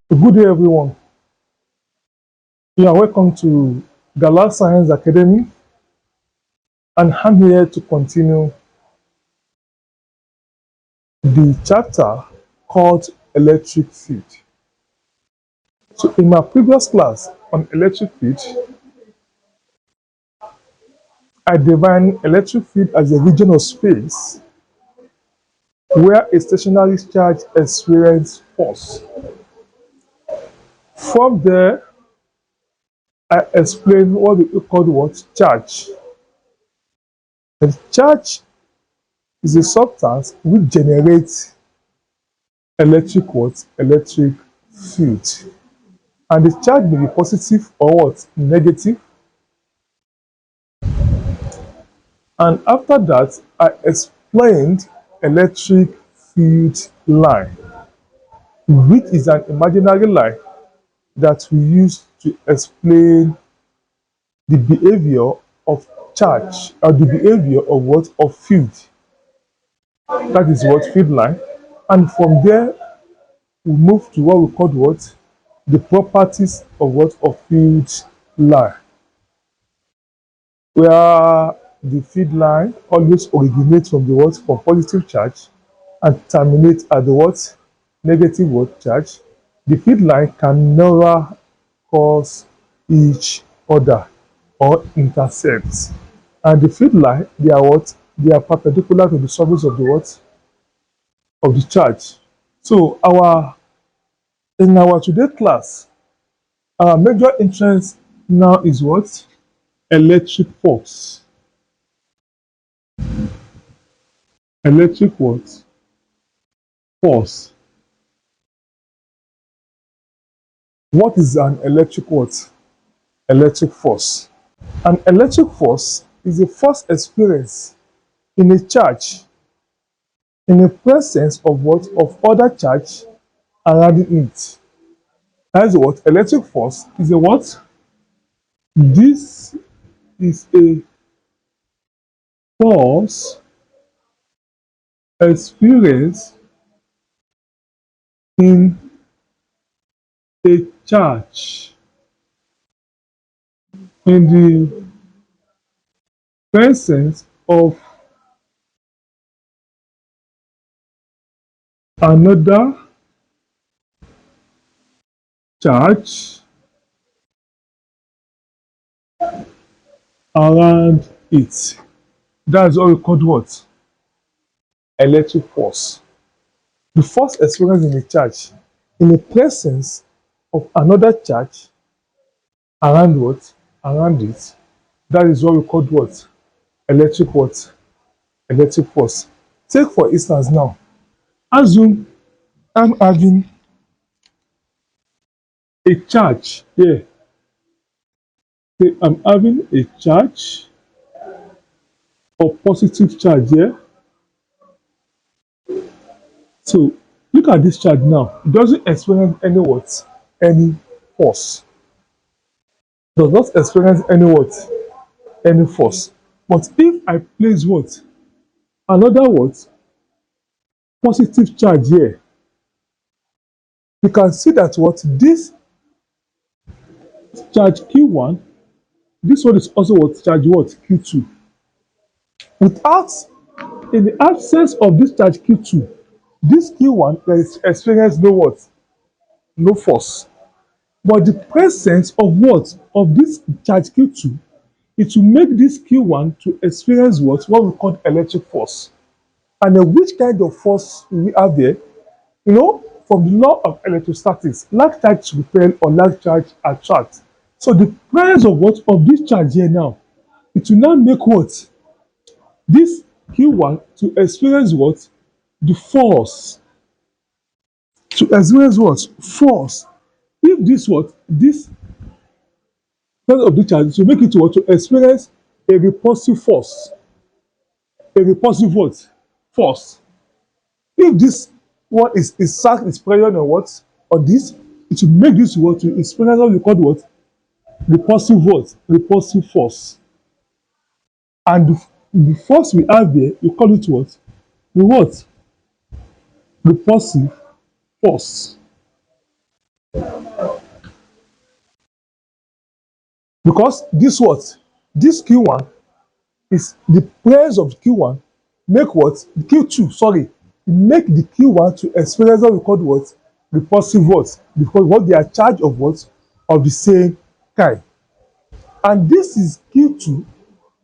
Good day, everyone. You are welcome to Gala Science Academy, and I'm here to continue the chapter called electric field. So, in my previous class on electric field, I defined electric field as a region of space where a stationary charge experiences force. From there, I explained what we call what charge. And charge is a substance which generates electric field. And the charge may be positive or what? Negative. And after that, I explained electric field line, which is an imaginary line that we use to explain the behavior of charge or the behavior of what? Of field. That is what field line. And from there, we move to what we call what? The properties of what? Of field line. Where the feed line always originates from the what? From positive charge and terminates at the what? Negative what? Charge. The feed line can never cause each other or intersect. And the feed line, they are what? They are perpendicular to the surface of the what? Of the charge. So in our today class, our major interest now is what? Electric force. Electric what? Force. What is an electric what? Electric force. An electric force is a force experience in a charge in the presence of what? Of other charge around it. That is what? Electric force is a what? This is a force experience in a charge in the presence of another charge around it. That's what we call what? Electric force. The force experienced in a charge in the presence of another charge around what? Around it. That is what we call what? Electric what? Electric force. Take for instance now, assume I'm having a charge here. Okay, I'm having a charge or positive charge here. So look at this charge now. It doesn't experience any what? Any force. Does not experience any what? Any force. But if I place what? Another what? Positive charge here. You can see that what? This charge Q1, this one is also what? Charge what? Q2. Without, in the absence of this charge Q2, this Q1 there is experience no what? No force. But the presence of what? Of this charge Q2, it will make this Q1 to experience what? What we call electric force. And then which kind of force we have there? You know, from the law of electrostatics, large charge repel or large charge attract. So the presence of what? Of this charge here now, it will now make what? This Q1 to experience what? The force. To experience what? Force. If this what? This presence of the charge to make it what? To experience a repulsive force. A repulsive what? Force. If this one is sack is pressure on what? On this, it will make this what? To experience what we call what? Repulsive what? Repulsive force. And the force we have here, we call it what? The what? Repulsive force. Because this what? This Q1 is the presence of Q1 make what? Q2, sorry, make the Q1 to experience what we call what? Repulsive what? Because what they are charged of what? Of the same kind. And this is Q2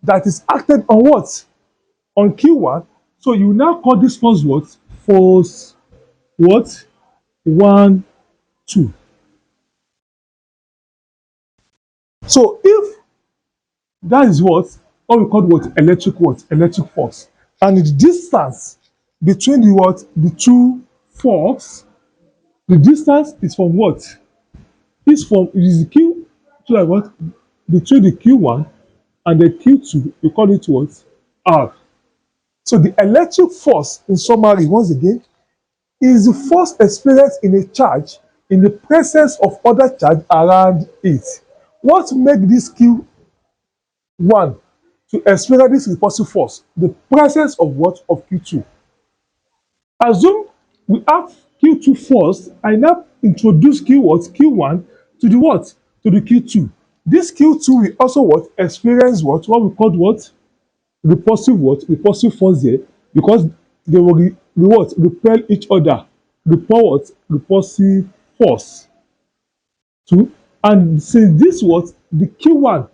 that is acted on what? On Q1. So you now call this force what? Force what? 1, 2. So if that is what we call what? Electric what? Electric force. And the distance between the what? The two force, the distance is from what? It is the Q, so like what? Between the Q1 and the Q2, we call it what? R. So the electric force, in summary, once again, is the force experienced in a charge in the presence of other charge around it. What makes this Q1 to experience this repulsive force? The presence of what? Of Q2. Assume we have Q2 first, I now introduce Q what? Q1 to the what? To the Q2. This Q2 will also what? Experience what? What we call what? Repulsive what? Repulsive force there, because they will what? Repel each other. Repel what? Repulsive force. Two. And since this what? The Q1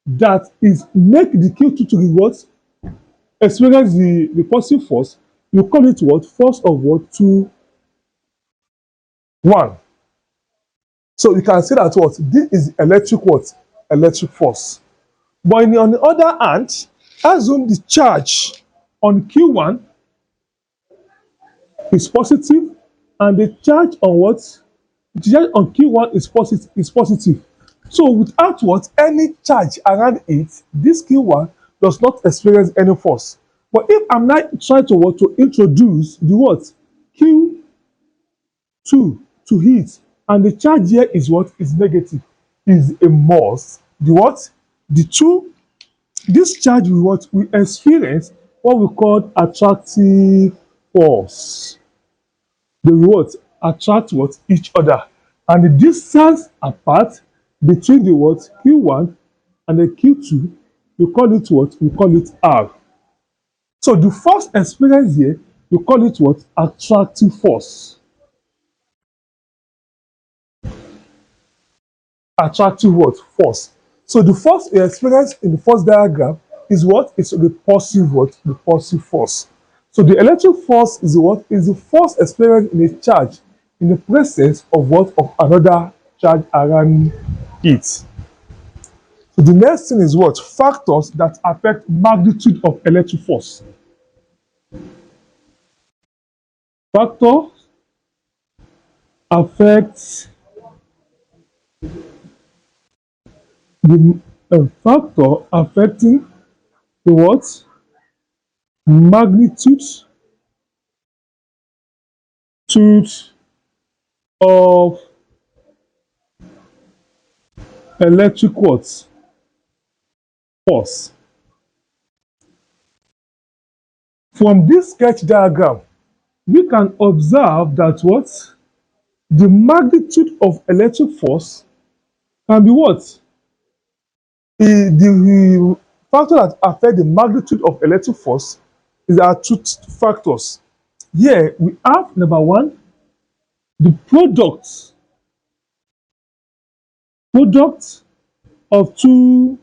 that is make the Q2 to be what? Experience the repulsive force, you call it what? Force of what? 2, 1. So you can say that what? This is electric what? Electric force. But on the other hand, assume the charge on Q1 is positive and the charge on what? The charge on Q1 is positive. So without what? Any charge around it, this Q1 does not experience any force. But if I'm now trying to what? To introduce the what? Q2 to heat, and the charge here is what? Is negative, is a must. The what? The two, this charge will what? We experience what we call attractive force. They will what? Attract what? Each other. And the distance apart between the what? Q1 and the Q2, we call it what? We call it R. So the first experience here, we call it what? Attractive force. Attractive what? Force. So the first experience in the first diagram is what? It's repulsive what? Repulsive force. So the electric force is what? Is the force experienced in a charge in the presence of what? Of another charge around it. So the next thing is what? Factors that affect magnitude of electric force. Factors affect the factor affecting the what? Magnitude of electric what? Force. From this sketch diagram, we can observe that what? The magnitude of electric force can be what? The factor that affect the magnitude of electric force is there are two factors. Here we have number one, the product of two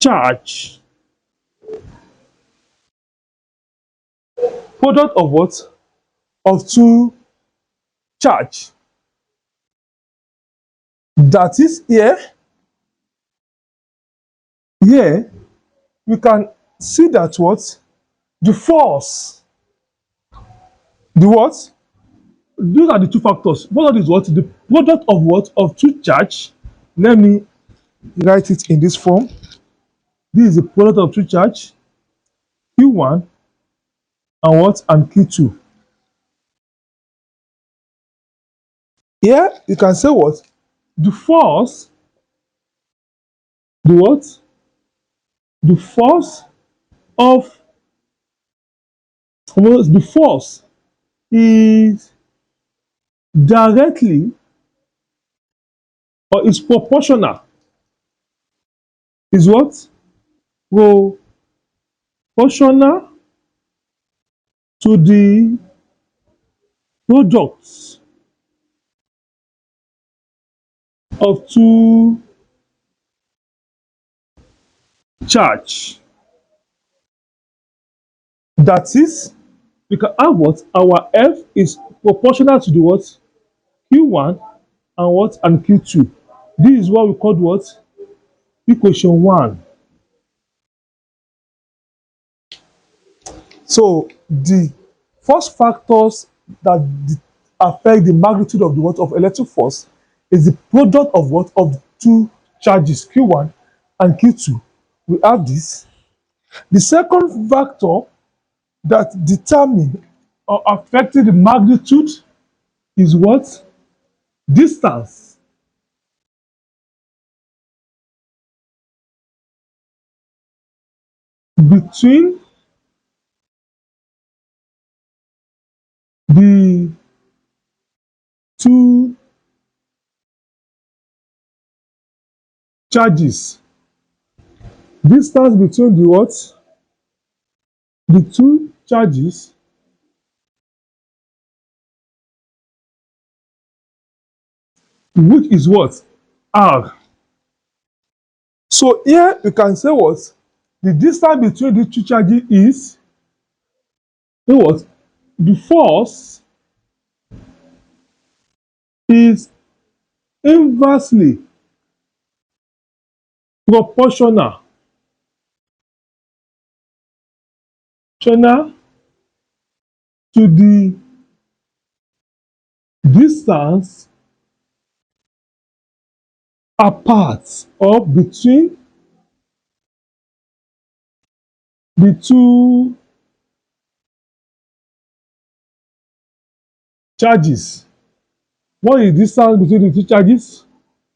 charge. Product of what? Of two charge. That is here we can see that what? The force, the what? These are the two factors. Product is what? The product of what? Of two charge. Let me write it in this form. This is the product of two charge, Q1 and what? And Q2. Here you can say what? The force, the what? The force of the force is directly or is proportional is what? Proportional to the products of two charge. That is, we can have what? Our F is proportional to the what? Q1 and what? And Q2. This is what we call what? Equation 1. So the first factors that affect the magnitude of the what? Of electric force is the product of what? Of the two charges, Q1 and Q2. We have this. The second factor that determine or affecting the magnitude is what? Distance between the two charges. Distance between the what? The two charges, which is what? R. So here you can say what? The distance between the two charges is what? The force is inversely proportional to the distance apart or between the two charges. What is the distance between the two charges?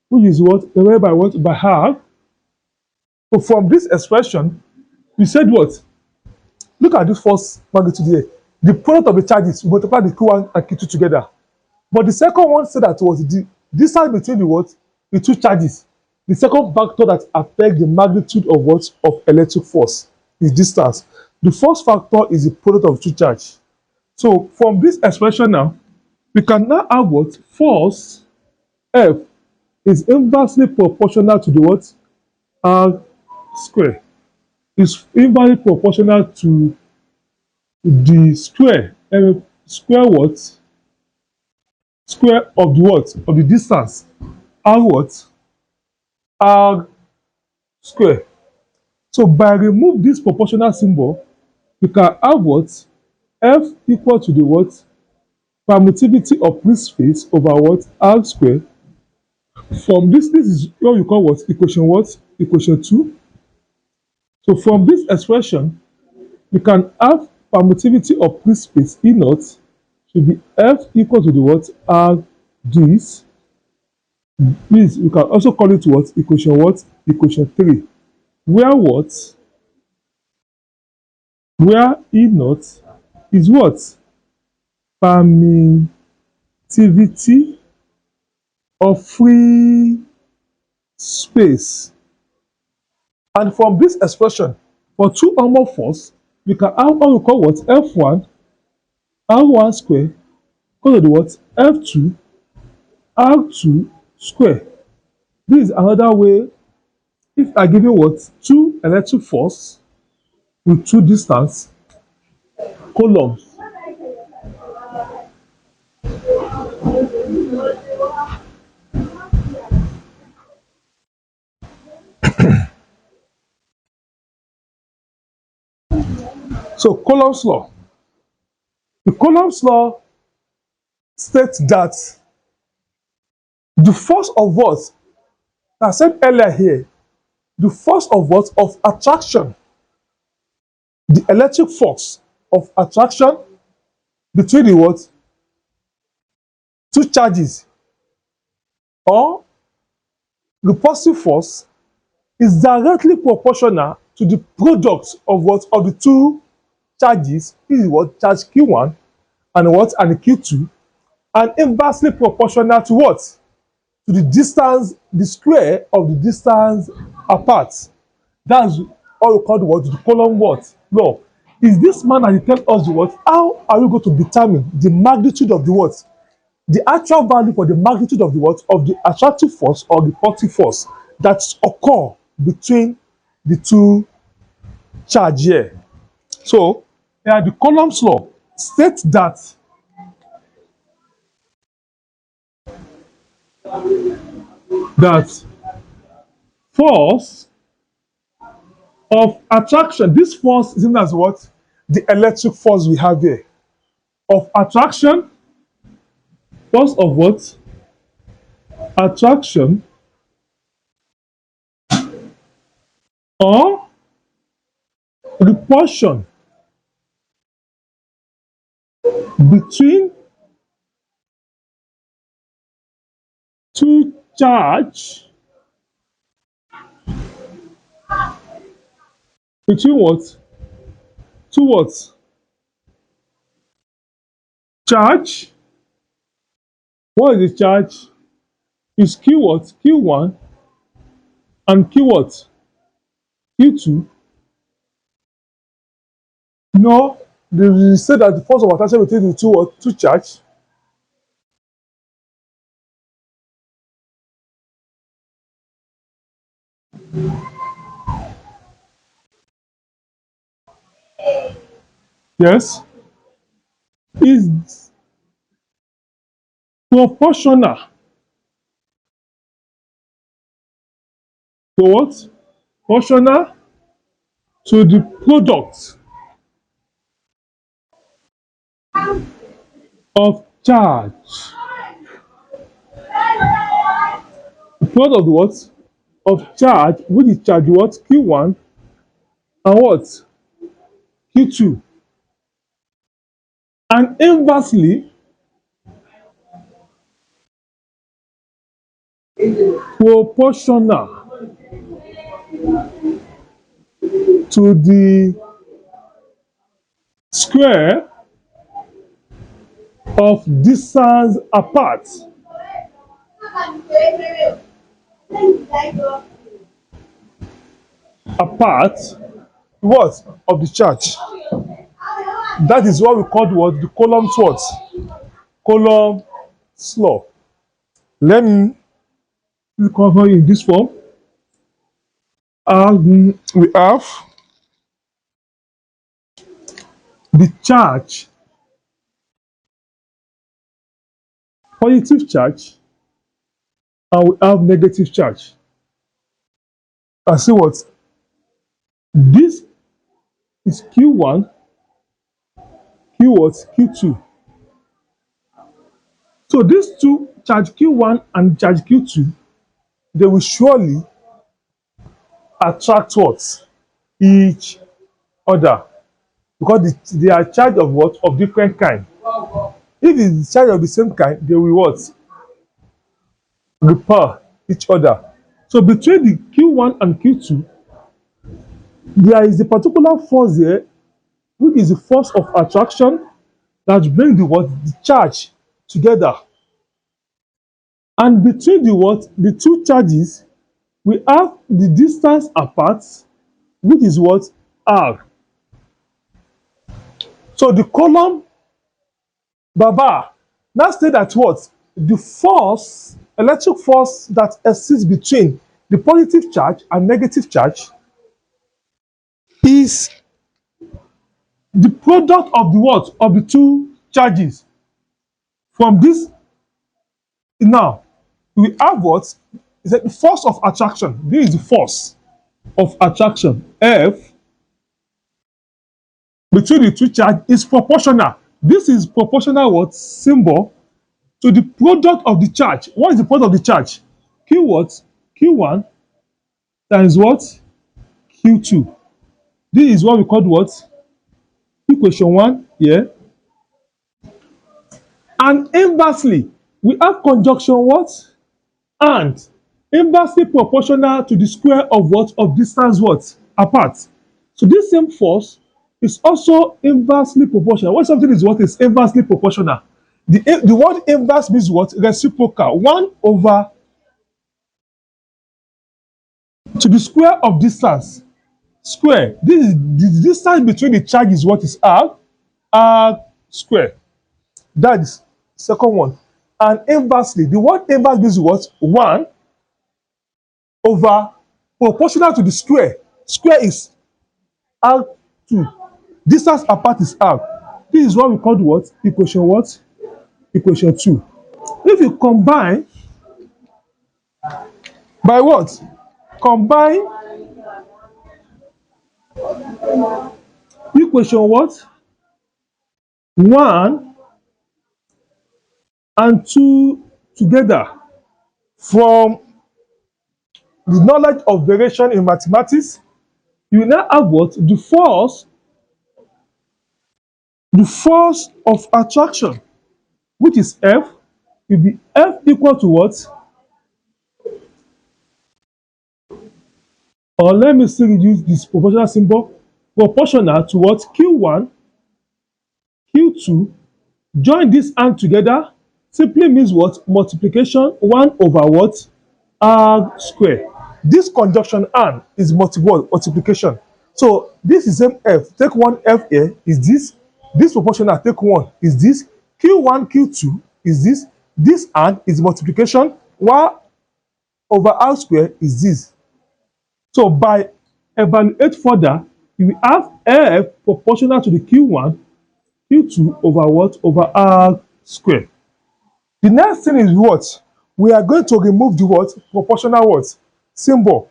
Which is what? Divided by what? By R. So from this expression, we said what? Look at this first magnitude here. The product of the charges, we multiply the Q1 and Q2 together. But the second one said that was the distance between the what? The two charges. The second factor that affects the magnitude of what? Of electric force is distance. The first factor is the product of two charges. So from this expression now, we can now have what? Force F is inversely proportional to the what? R square. Is inversely proportional to the square. Square what? Square of the what? Of the distance. R what? R square. So by remove this proportional symbol, we can have what? F equal to the what? Permittivity of free space over what? R square. From this is what we call what? Equation what? Equation 2. So from this expression, we can have permittivity of free space E naught should be F equal to the what? R this. This we can also call it what? Equation what? Equation 3. Where what? Where E naught is what? Permittivity of free space. And from this expression, for two or more force, we can have what we call what? F1 R1 square equal to the what? F2 R2 square. This is another way. If I give you what? Two electric force with two distance, Coulomb's. So Coulomb's law. The Coulomb's law states that the force of what? I said earlier here, the force of what? Of attraction. The electric force of attraction between the what? Two charges or repulsive force is directly proportional to the product of what? Of the two charges. This is what? Charge Q1 and what? And Q2. and inversely proportional to what? To the distance, the square of the distance apart. That's all we call the what? The Coulomb what? Law. Is this man that he tell us the what? How are we going to determine the magnitude of the what? The actual value for the magnitude of the what? Of the attractive force or the repulsive force that occur between the two charge here. So, the Coulomb's law states that force of attraction, this force is known as what? The electric force we have here. Of attraction, force of what? Attraction or repulsion between two charge, between what? Two what? Charge. What is the charge? Is Q what? Q1 and Q what? Q2. No, they say that the force of attraction between the two what? Two charge. Yes. Is proportional to what? Proportional to the product of charge. The product of the what? Of charge, which is charge what? Q1 and what? Q2. And inversely, proportional to the square of distance apart. Apart what? Of the charge. That is what we call what? The Coulomb's what? Coulomb's law. Let me cover in this form. We have the charge, positive charge, and we have negative charge. And see what? This is Q1, Q what? Q2. So these two, charge Q1 and charge Q2, they will surely attract what? Each other. Because they are charged of what? Of different kind. If it's charged of the same kind, they will what? Repel each other. So between the Q1 and Q2, there is a particular force here, which is the force of attraction that brings the what? The charge together. And between the what? The two charges, we have the distance apart, which is what? R. So the Coulomb Baba now state that what? The force, electric force that exists between the positive charge and negative charge is the product of the what? Of the two charges. From this, now, we have what? Is that the force of attraction. This is the force of attraction. F between the two charges is proportional. This is proportional what? Symbol to the product of the charge. What is the product of the charge? Q what? Q1 times what? Q2. This is what we call what? Equation 1 here. And inversely, we have conjunction what? And inversely proportional to the square of what? Of distance what? Apart. So this same force is also inversely proportional. When something is what? Is inversely proportional. The word inverse means what? Reciprocal. 1 over to the square of distance. Square. This is the distance between the charges. What is r square? That is second one. And inversely, the word inverse means what? 1 over proportional to the square. Square is r2. Distance apart is r. This is what we call the what? Equation what? Equation 2. If you combine by what? Combine equation what? 1 and 2 together from the knowledge of variation in mathematics, you now have what? The force of attraction, which is F, will be F equal to what? Or let me still use this proportional symbol, proportional to what? Q1, Q2, join this and together, simply means what? Multiplication 1 over what? R square. This conjunction and is multiplication. So this is same F. Take one F here is this. This proportional take 1 is this. Q1, Q2 is this. This and is multiplication. 1 over R square is this. So by evaluate further, you will have F proportional to the Q1, Q2 over what? Over R square. The next thing is what? We are going to remove the what? Proportional what? Symbol.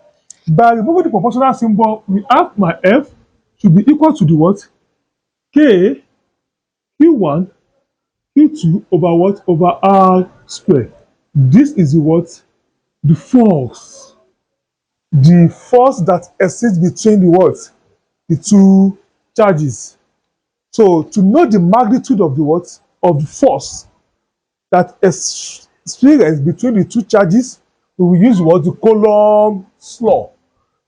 By removing the proportional symbol, we have my F should be equal to the what? K, Q1, Q2 over what? Over R square. This is the what? The force. The force that exists between the what? The two charges. So to know the magnitude of the what? Of the force that experience between the two charges, we will use what? The Coulomb's law.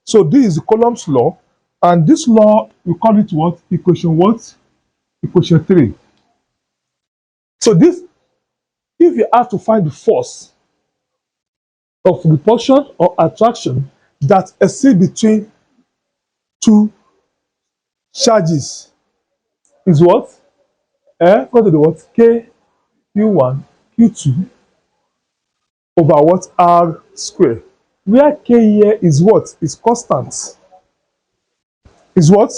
So this is the Coulomb's law, and this law we call it what? Equation what? Equation 3. So this, if you have to find the force of repulsion or attraction that exists between two charges, is what? Go to the what? K, Q1, Q2 over what? R square. Where K here is what? Is constant. Is what?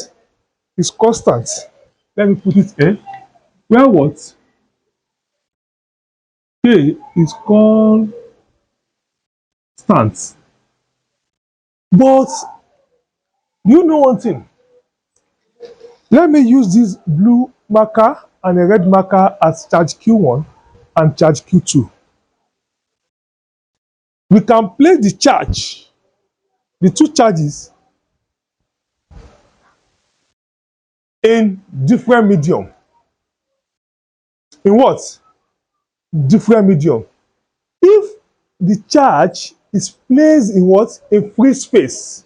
Is constant. Let me put it here. Where what? K is constant. But do you know one thing? Let me use this blue marker and a red marker as charge Q1 and charge Q2. We can place the charge, the two charges, in different medium. In what? Different medium. If the charge is placed in what? In free space.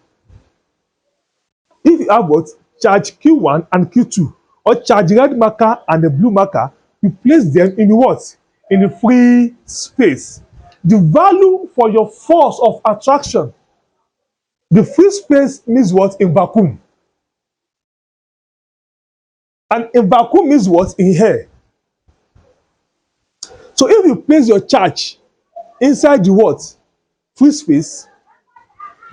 If you have what? Charge Q1 and Q2, or charge red marker and the blue marker, you place them in what? In the free space. The value for your force of attraction, the free space means what? In vacuum. And in vacuum means what? In air. So if you place your charge inside the what? Free space,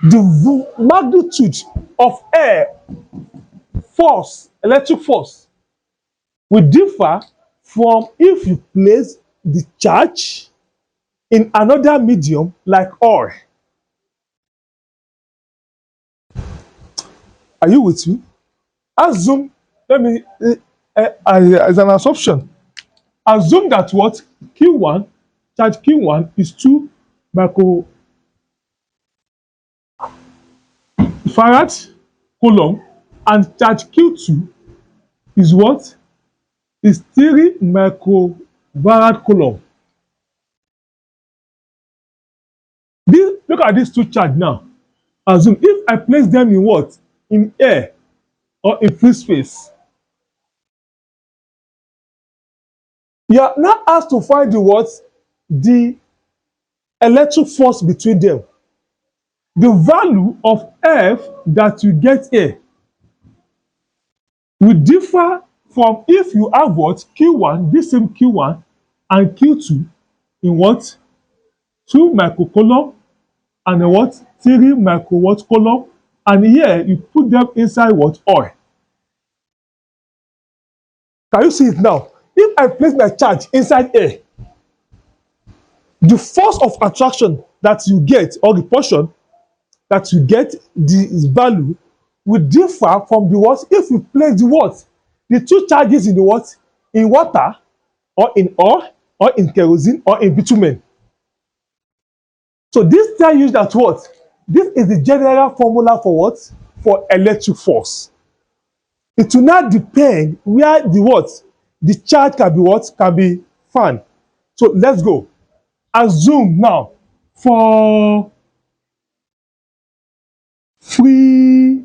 the magnitude of air force, electric force, will differ from if you place the charge in another medium like oil. Are you with me? Assume, let me, as an assumption, assume that what? Q1, charge Q1 is 2 microfarad coulomb, and charge Q2 is what? Is 3 microfarad coulomb. Look at these two charges now. Assume if I place them in what? In air or in free space. You are now asked to find the what? The electric force between them. The value of F that you get here will differ from if you have what? Q1, this same Q1 and Q2 in what? 2 microcoulomb and a what? 3 microwatt coulomb. And here you put them inside what? Oil. Can you see it now? If I place my charge inside air, the force of attraction that you get, or the portion that you get, the value will differ from the what? If you place the what? The two charges in the what? In water, or in oil, or in kerosene, or in bitumen. So this tells you that what? This is the general formula for what? For electric force. It will not depend where the what? The charge can be what? Can be found. So let's go. Assume now for free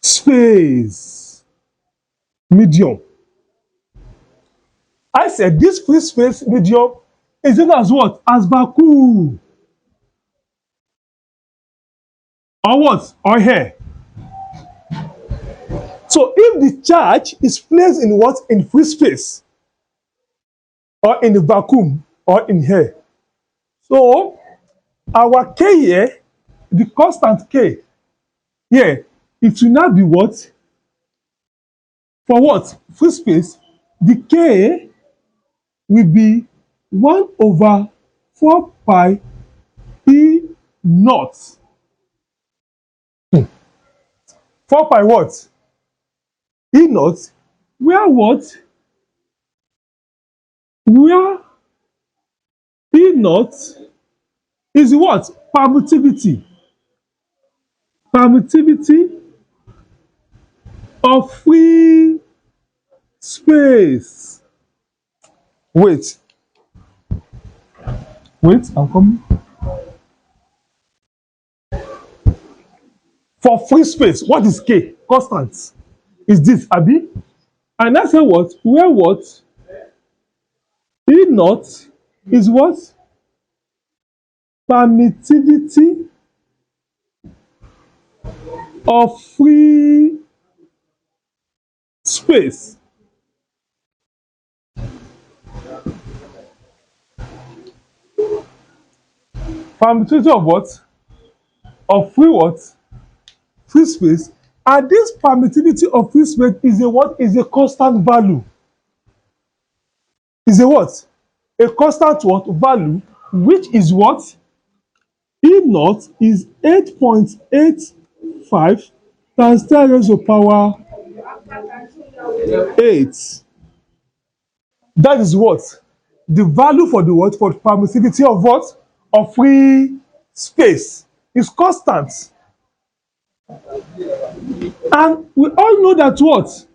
space medium. I said this free space medium is known as what? As vacuum. Or what? Or air. So if the charge is placed in what? In free space, or in the vacuum, or in air. So our K here, the constant K here, it will now be what? For what? Free space, the K will be 1 over 4 pi E naught. 4 pi what? E naught, where what? Where E naught is what? Permittivity. Permittivity of free space. Wait, I'm coming. For free space, what is K? Constant. Is this Abi? And I say what? Where what? E naught is what? Permittivity of free space. Permittivity of what? Of free what? Free space. And this permittivity of free space is a what? Is a constant value. Is a what? A constant what? Value, which is what? E naught is 8.85 times 10 raised to the power 8. That is what? The value for the what? For the permittivity of what? Of free space is constant. And we all know that what?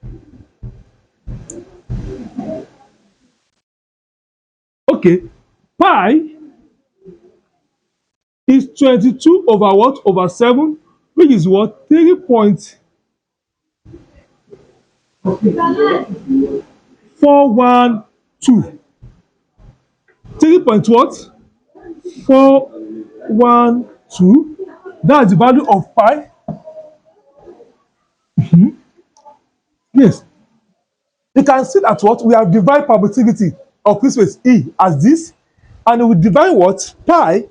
Okay, pi is 22 over what? Over 7, which is what? 3.412. 3 point what? 412. That's the value of pi. Yes. You can see that what? We have divided permittivity of free space E as this, and we divide what? Pi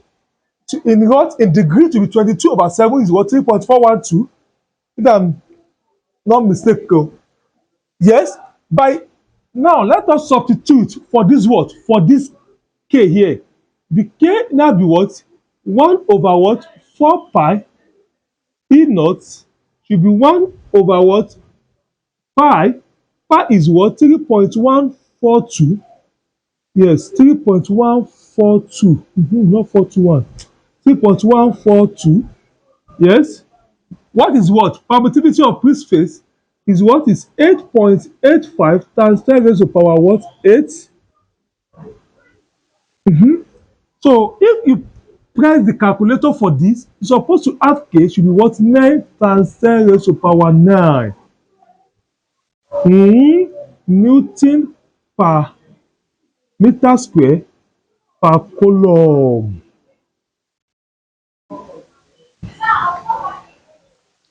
to, in what? In degree to be 22 over 7 is what? 3.412. If I'm not mistaken. Yes. By now, let us substitute for this what? For this K here. The K now be what? 1 over what? 4 pi E naught should be 1 over what? Pi. Pi is what? 3.142. Yes, 3.142. Not 421. 3.142. Yes. What is what? Permittivity of free space is what? Is 8.85 times 10 raised to the power what? 8. So if you press the calculator for this, you're supposed to have K should be what? 9 times 10 raised to the power 9. Newton per meter square per coulomb.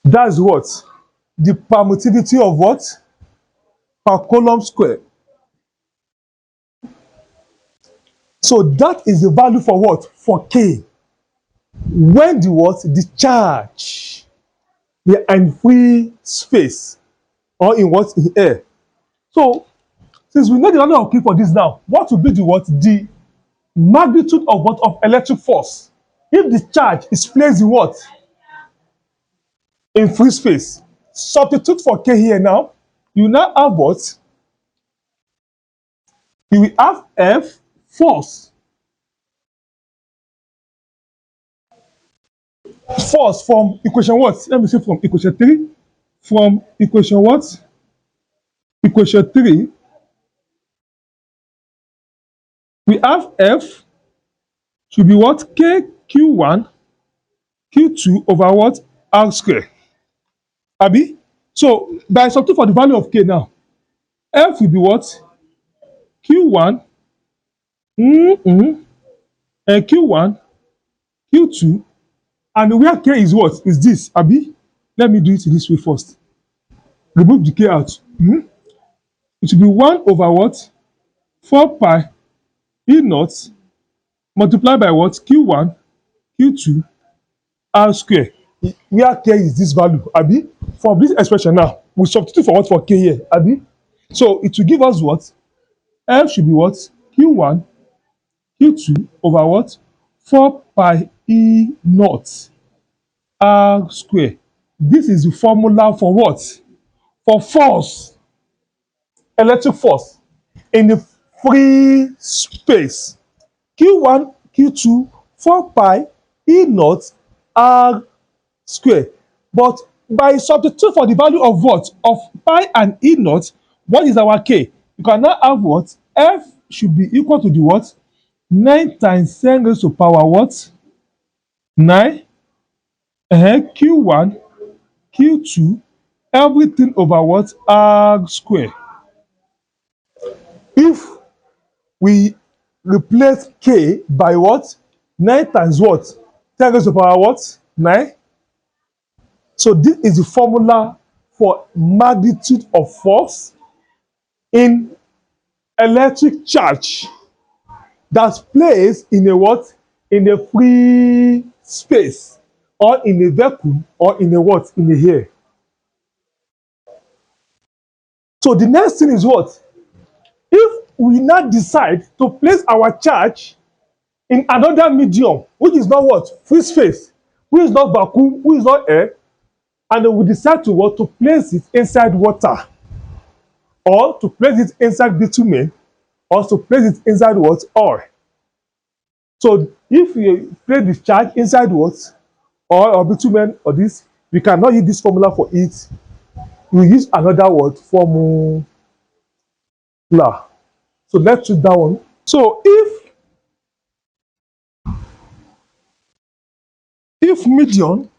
That's what? The permittivity of what? Per coulomb square. So that is the value for what? For K. When the what? The charge. They are in free space. Or in what? In air. So, since we know the value of K for this now, what will be the what? The magnitude of what? Of electric force. If the charge is placed in what? In free space. Substitute for K here now. You now have what? You will have F force. Force from equation what? Let me say from equation 3. From equation what? Equation 3. We have F should be what? K Q1 Q2 over what? R square. Abi? So by substitute for the value of K now, F will be what? Q1 and Q1 Q2, and where K is what? Is this, Abi? Let me do it this way first. Remove the K out. It will be 1 over what? 4 pi E naught multiplied by what? Q1 Q2 R square. Where K is this value, Abi? From this expression now, we substitute for what? For K here, Abi? So it will give us what? F should be what? Q1 Q2 over what? 4 pi E naught R square. This is the formula for what? For force, electric force in the free space. Q1 Q2 4 pi E naught R square. But by substitute for the value of what? Of pi and E naught, what is our K? You can now have what? F should be equal to the what? 9 times 10 raised to power what? 9. Q1 Q2 everything over what? R square. If we replace K by what? 9 times what? 10 raised to power what? 9. So this is the formula for magnitude of force in electric charge that's placed in a what? In a free space, or in a vacuum, or in a what? In the air. So the next thing is what? If we now decide to place our charge in another medium, which is not what? Free space, which is not vacuum, which is not air, and then we decide to what? To place it inside water, or to place it inside bitumen, or to place it inside what? Oil. So if you place the charge inside what? Oil or bitumen or this, we cannot use this formula for it. We use another word, formula. So let's choose that one. So if medium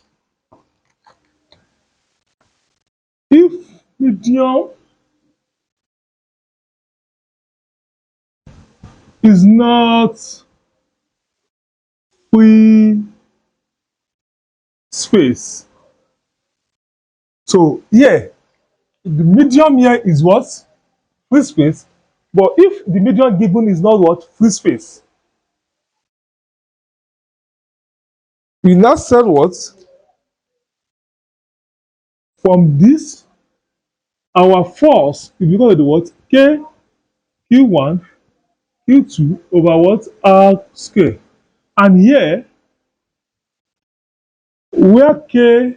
is not free space, so here the medium here is what? Free space. But if the medium given is not what? Free space, we now said what? From this, our force is equal to the what? K Q1 Q2 over what? R square. And here, where K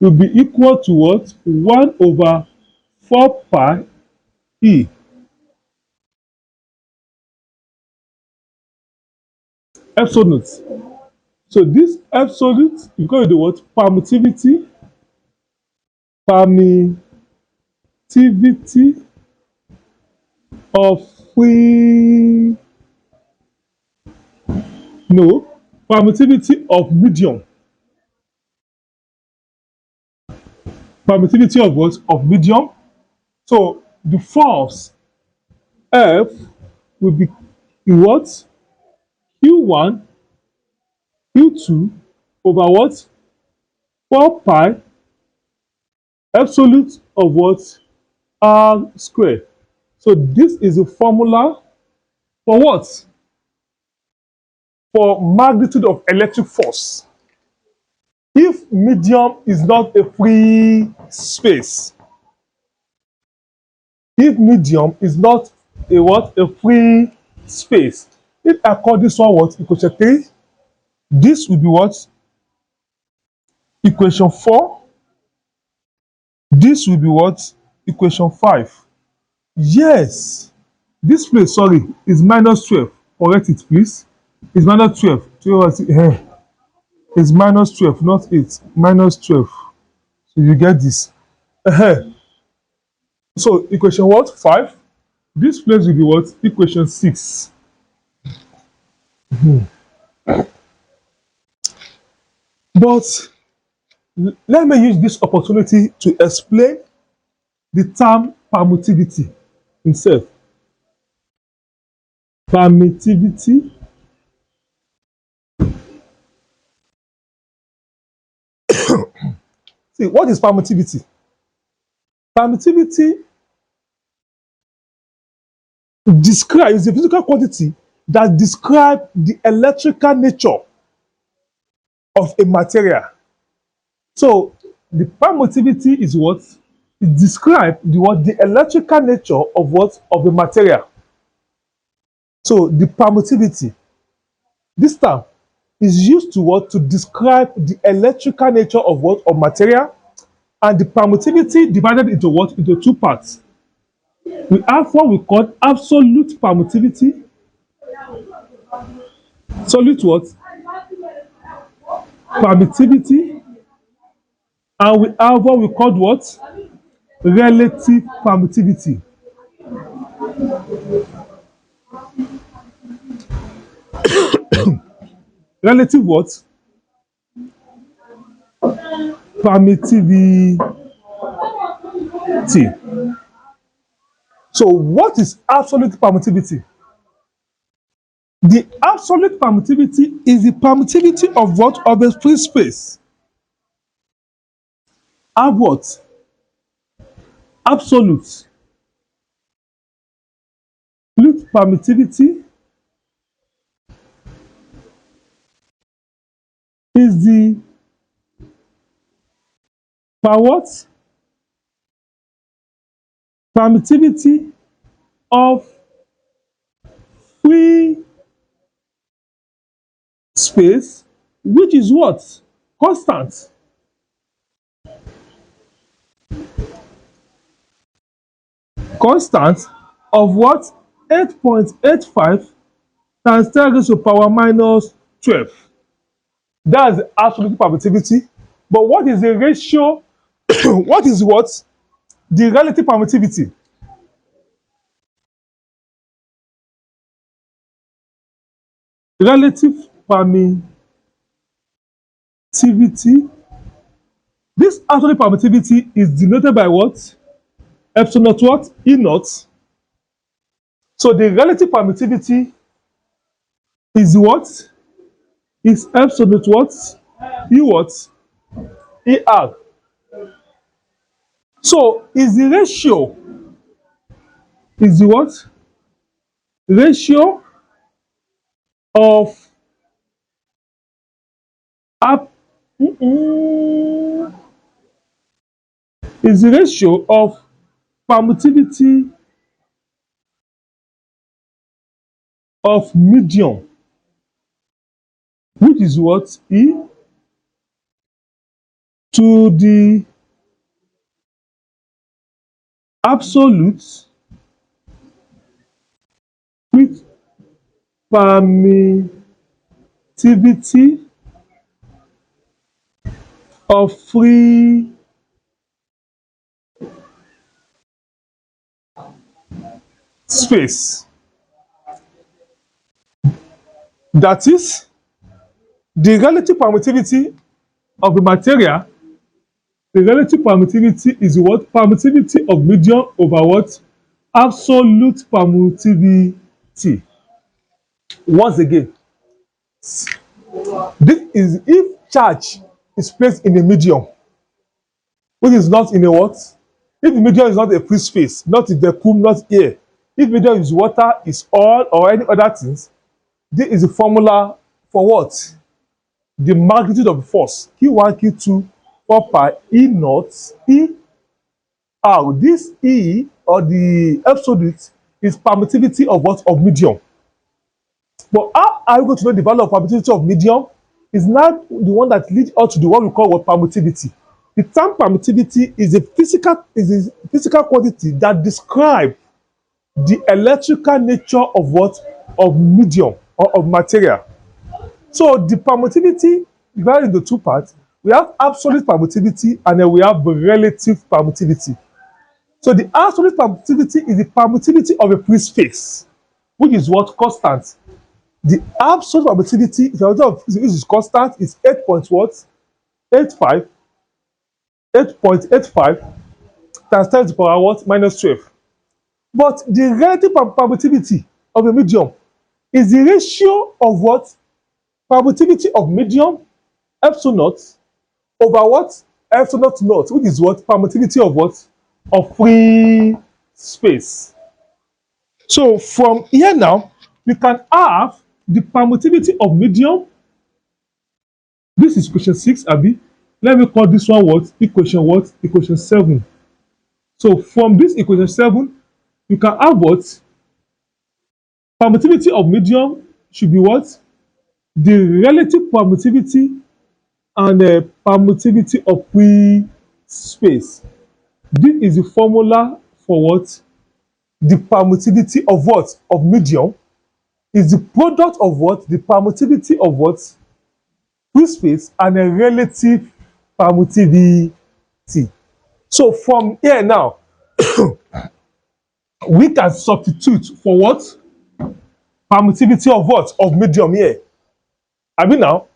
will be equal to what? 1 over 4 pi E. Absolute. So this absolute is equal to the what? Permittivity of free, no, permittivity of medium. Permittivity of what? Of medium. So the force F will be what? Q1, Q2 over what? 4 pi absolute of what? R squared. So this is a formula for what? For magnitude of electric force. If medium is not a free space, if medium is not a what? A free space. If I call this one what? Equation 3, this will be what? Equation 4. This will be what? Equation 5. Yes. This place, sorry, is minus 12. Correct it, please. It's minus 12. It's minus 12, not 8. Minus 12. So you get this. So equation what? 5. This place will be what? Equation 6. But let me use this opportunity to explain the term permittivity itself. Permittivity. See, what is permittivity? Permittivity is a physical quantity that describes the electrical nature of a material. So the permittivity is what? It describes the electrical nature of what? Of the material. So the permittivity, this term is used to what? To describe the electrical nature of what? Of material. And the permittivity divided into what? Into two parts. We have what we call absolute permittivity. Absolute what? Permittivity. And we have what we call what? Relative permittivity. Relative what? Permittivity. So what is absolute permittivity? The absolute permittivity is the permittivity of what? Of a free space. Have what? Absolute. Absolute permittivity is the per what? Permittivity of free space, which is what? Constant. Constant of what? 8.85 times 10 raised to the power minus 12. That's the absolute permittivity. But what is the ratio? What is what? The relative permittivity. Relative permittivity. This absolute permittivity is denoted by what? Epsilon naught what? E naught. So the relative permittivity is what? Is epsilon naught what? E what? ER. So is the ratio, is the what? Ratio of up is the ratio of permittivity of medium, which is what? E to the absolute with permittivity of free space. That is the relative permittivity of the material. The relative permittivity is what? Permittivity of medium over what? absolute permittivity. Once again, this is if charge is placed in a medium which is not in a what? If the medium is not a free space, not a vacuum, not air, if medium is water, is oil, or any other things, this is the formula for what? The magnitude of the force. Q1, Q2, 4 pi, E naught, E R. This E or the absolute is permittivity of what? Of medium. But how are we going to know the value of permittivity of medium? Is not the one that leads us to the one we call what? Permittivity. The term permittivity is a physical quantity that describes the electrical nature of what? Of medium or of material. So the permittivity divided into two parts. We have absolute permittivity and then we have relative permittivity. So the absolute permittivity is the permittivity of a free space, which is what? Constant. The absolute permittivity, if the is constant, is 8.85 times 10 to the power what? Minus 12. But the relative permittivity of a medium is the ratio of what? Permittivity of medium, epsilon naught, over what? Epsilon naught, which is what? Permittivity of what? Of free space. So from here now, we can have the permittivity of medium. This is question 6, Abi. Let me call this one what? Equation what? Equation 7. So from this equation 7, you can have what? Permittivity of medium should be what? The relative permittivity and the permittivity of free space. This is the formula for what? The permittivity of what? Of medium is the product of what? The permittivity of what? Free space and a relative permittivity. So from here now, we can substitute for what? Permittivity of what? Of medium here. I mean now,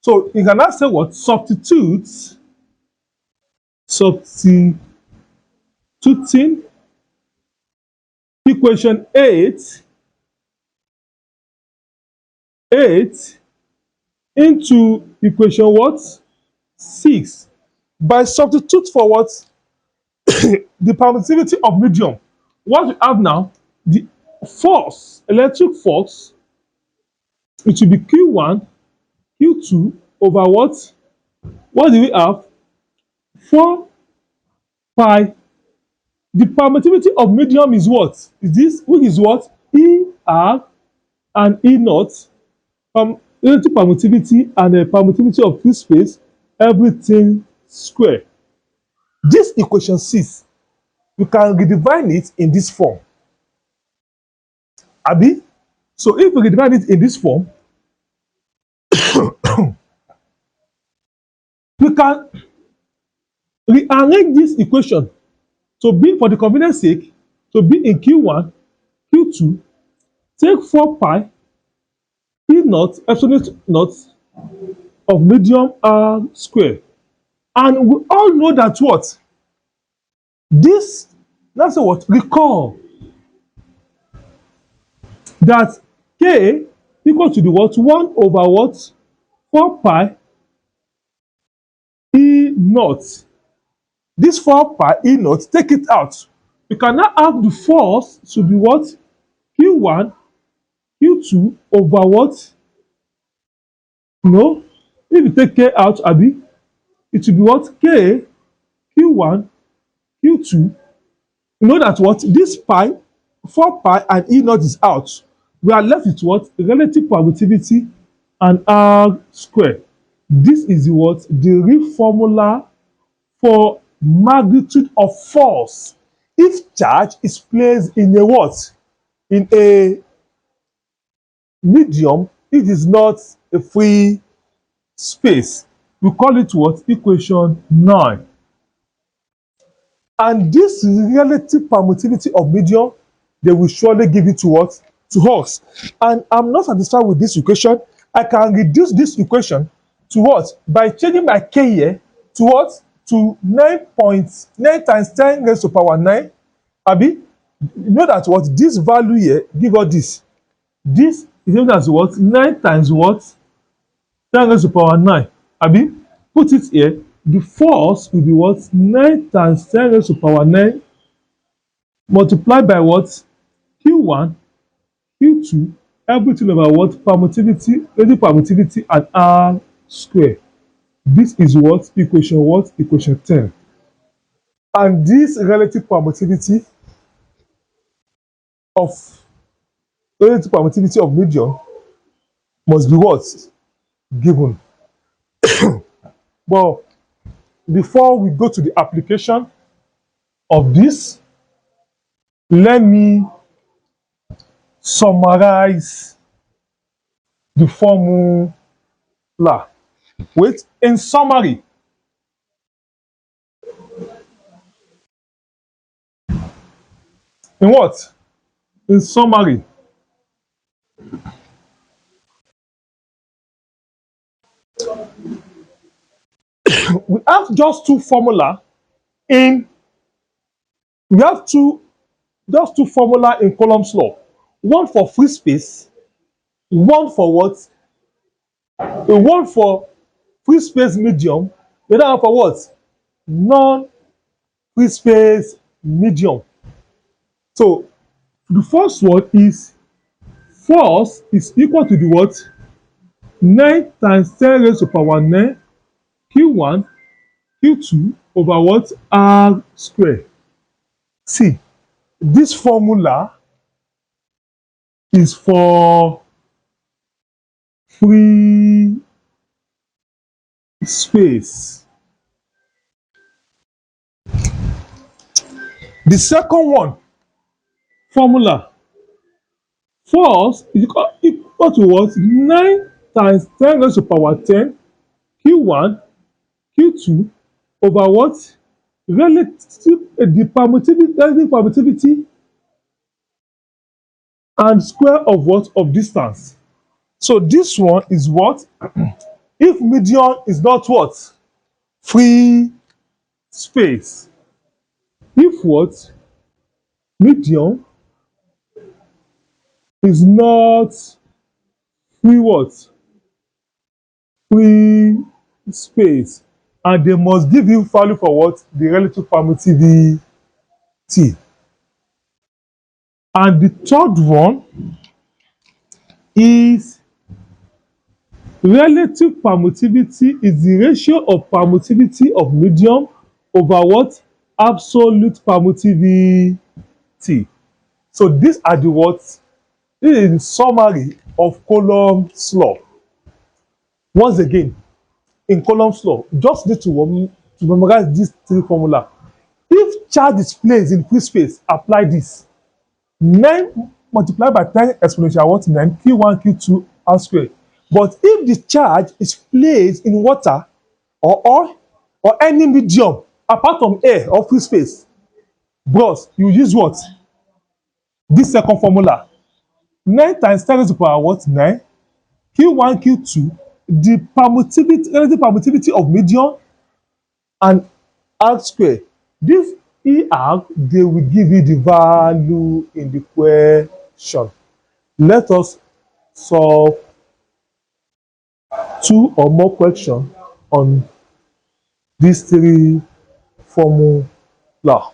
so you can now say what? Substituting equation 8 into equation what? 6. By substitute for what? The permittivity of medium. What we have now, the force, electric force, it will be Q1, Q2 over what? What do we have? 4 pi. The permittivity of medium is what? Is this, which is what? E R and E naught. Relative permittivity and the permittivity of free space, everything square. This equation 6, we can redefine it in this form. Abi? So if we redefine it in this form, we can rearrange this equation to be, for the convenience sake, to be in Q1, Q2, take 4 pi, E naught, epsilon naught of medium R square. And we all know that what? This, let's say what? Recall that K equal to the what? 1 over what? 4 pi E naught. This 4 pi E naught, take it out. We can now have the force to be what? Q1, Q2 over what? No. If you take K out, Abi, it will be what? K, Q1, Q2. You know that what? This pi, 4 pi and E naught is out. We are left with what? Relative permittivity and R square. This is what? The real formula for magnitude of force if charge is placed in a what? In a medium, it is not a free space. We call it what? Equation 9. And this relative permittivity of medium, they will surely give it to what? To us. And I'm not satisfied with this equation. I can reduce this equation to what? By changing my K here to what? To 9.9 times 10 raised to power 9. Abi? You know that what this value here give us this. This is equal as what? 9 times what? 10 raised to the power 9. Abi, put it here. The force will be what? 9 times 10 raised to the power 9 multiplied by what? Q1, Q2, everything over what? Permittivity, relative permittivity and R square. This is what? Equation what? Equation 10. And this of relative permittivity of medium must be what? Given. But before we go to the application of this, let me summarize the formula. Wait, in summary, in what? In summary, we have just two formula in we have just two formula in Coulomb's law. One for free space, one for what? One for free space medium, the other one for what? Non-free space medium. So the first one is force is equal to the what? 9 times 10 raised to the power 9 Q1 Q2 over what? R square. See, this formula is for free space. The second one, formula, force is equal to what? 9 times 10 raised to the power 10 Q1 Q2 over what? The permittivity and square of what? Of distance. So this one is what? If medium is not what? Free space. If what? Medium is not free what? Free space. And they must give you value for what? The relative permittivity. And the third one is relative permittivity is the ratio of permittivity of medium over what? Absolute permittivity. So these are the what? This is the summary of Coulomb's law. Once again, in Coulomb's law, just need to memorize these three formula. If charge is placed in free space, apply this. 9 multiplied by 10 exponential what? 9 Q1 Q2 R square. But if the charge is placed in water or any medium apart from air or free space, bros, you use what? This second formula. 9 times 10 raised to the power what? 9 Q1 Q2, the permittivity, relative permittivity of medium and R square. This ER, they will give you the value in the question. Let us solve 2 or more questions on these 3 formula.